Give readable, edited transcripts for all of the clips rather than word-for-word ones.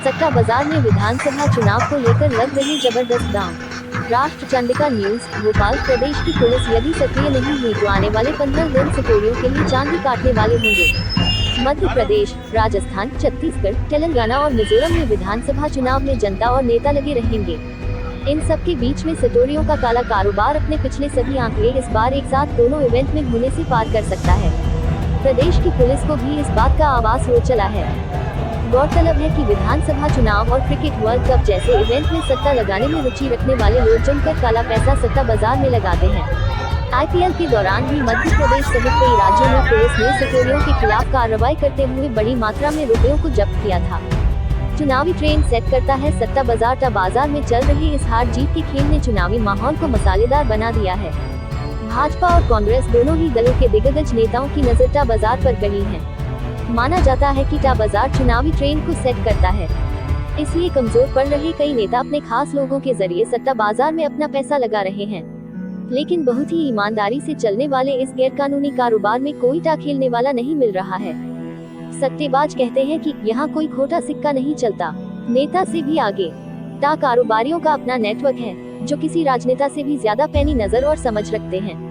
सट्टा बाजार में विधानसभा चुनाव को लेकर लग रही जबरदस्त दांव। राष्ट्र चंडिका न्यूज भोपाल। प्रदेश की पुलिस यदि सक्रिय नहीं हुई तो आने वाले 15 दिन सटोरियों के लिए चांदी काटने वाले होंगे। मध्य प्रदेश, राजस्थान, छत्तीसगढ़, तेलंगाना और मिजोरम में विधानसभा चुनाव में जनता और नेता लगे रहेंगे। इन सब के बीच में सटोरियों का काला कारोबार अपने पिछले सभी आंकड़े इस बार एक साथ दोनों इवेंट में होने से पार कर सकता है। प्रदेश की पुलिस को भी इस बात का आभास हो चला है। गौरतलब है कि विधानसभा चुनाव और क्रिकेट वर्ल्ड कप जैसे इवेंट में सट्टा लगाने में रुचि रखने वाले लोग जमकर काला पैसा सट्टा बाजार में लगाते हैं। आईपीएल के दौरान भी मध्य प्रदेश सहित कई राज्यों में पुलिस ने सटोरियों के खिलाफ कार्रवाई करते हुए बड़ी मात्रा में रुपयों को जब्त किया था। चुनावी ट्रेंड सेट करता है सट्टा बाजार में चल रही इस हार जीत के खेल ने चुनावी माहौल को मसालेदार बना दिया है। भाजपा और कांग्रेस दोनों ही दलों के दिग्गज नेताओं की नजर टा बाजार पर गई है। माना जाता है कि टा बाजार चुनावी ट्रेंड को सेट करता है, इसलिए कमजोर पड़ रहे कई नेता अपने खास लोगों के जरिए सट्टा बाजार में अपना पैसा लगा रहे हैं। लेकिन बहुत ही ईमानदारी से चलने वाले इस गैरकानूनी कारोबार में कोई टा खेलने वाला नहीं मिल रहा है। सट्टेबाज कहते हैं कि यहाँ कोई खोटा सिक्का नहीं चलता। नेता से भी आगे टा कारोबारियों का अपना नेटवर्क है, जो किसी राजनेता से भी ज्यादा पैनी नजर और समझ रखते हैं।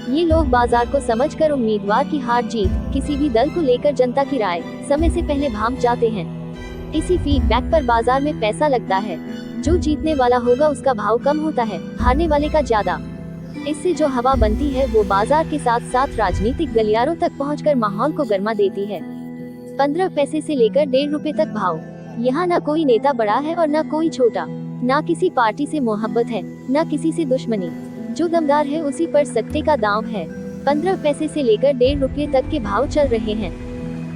ये लोग बाजार को समझकर उम्मीदवार की हार जीत, किसी भी दल को लेकर जनता की राय समय से पहले भांप जाते हैं। इसी फीडबैक पर बाजार में पैसा लगता है। जो जीतने वाला होगा उसका भाव कम होता है, हारने वाले का ज्यादा। इससे जो हवा बनती है वो बाजार के साथ साथ राजनीतिक गलियारों तक पहुंचकर माहौल को गर्मा देती है। 15 पैसे से लेकर 1.5 रुपए तक भाव। यहाँ न कोई नेता बड़ा है और न कोई छोटा, न किसी पार्टी से मोहब्बत है, न किसी से दुश्मनी। जो दमदार है उसी पर सट्टे का दांव है। 15 पैसे से लेकर 1.5 रुपए तक के भाव चल रहे हैं।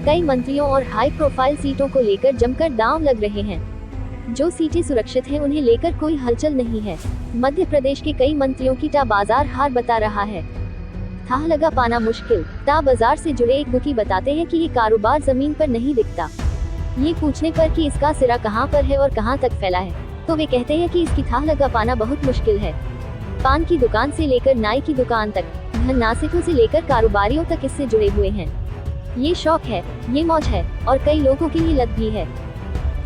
कई मंत्रियों और हाई प्रोफाइल सीटों को लेकर जमकर दांव लग रहे हैं। जो सीटें सुरक्षित हैं उन्हें लेकर कोई हलचल नहीं है। मध्य प्रदेश के कई मंत्रियों की टा बाजार हार बता रहा है। था लगा पाना मुश्किल। टा बाजार से जुड़े एक बुकी बताते हैं कि ये कारोबार जमीन पर नहीं दिखता। ये पूछने पर कि इसका सिरा कहाँ पर है और कहाँ तक फैला है, तो वे कहते हैं कि इसकी था लगा पाना बहुत मुश्किल है। पान की दुकान से लेकर नाई की दुकान तक, धन नासिकों से लेकर कारोबारियों तक इससे जुड़े हुए हैं। ये शौक है, ये मौज है और कई लोगों की ये लत भी है।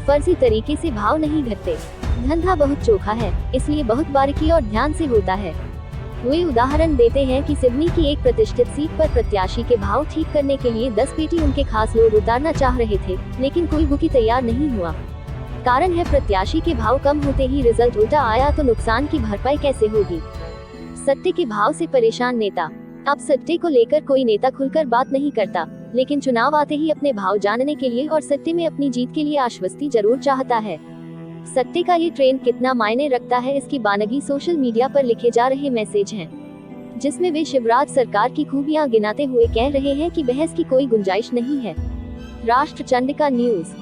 फर्जी तरीके से भाव नहीं घटते। धंधा बहुत चोखा है, इसलिए बहुत बारीकी और ध्यान से होता है। वे उदाहरण देते हैं कि सिडनी की एक प्रतिष्ठित सीट पर प्रत्याशी के भाव ठीक करने के लिए 10 पेटी उनके खास लोग उतारना चाह रहे थे, लेकिन कोई बुकी तैयार नहीं हुआ। कारण है प्रत्याशी के भाव कम होते ही रिजल्ट उल्टा आया तो नुकसान की भरपाई कैसे होगी। सट्टे के भाव से परेशान नेता। अब सट्टे को लेकर कोई नेता खुलकर बात नहीं करता, लेकिन चुनाव आते ही अपने भाव जानने के लिए और सट्टे में अपनी जीत के लिए आश्वस्ति जरूर चाहता है। सट्टे का ये ट्रेंड कितना मायने रखता है इसकी बानगी सोशल मीडिया पर लिखे जा रहे मैसेज हैं, जिसमें वे शिवराज सरकार की खूबियां गिनाते हुए कह रहे हैं कि बहस की कोई गुंजाइश नहीं है। राष्ट्र चंडिका न्यूज।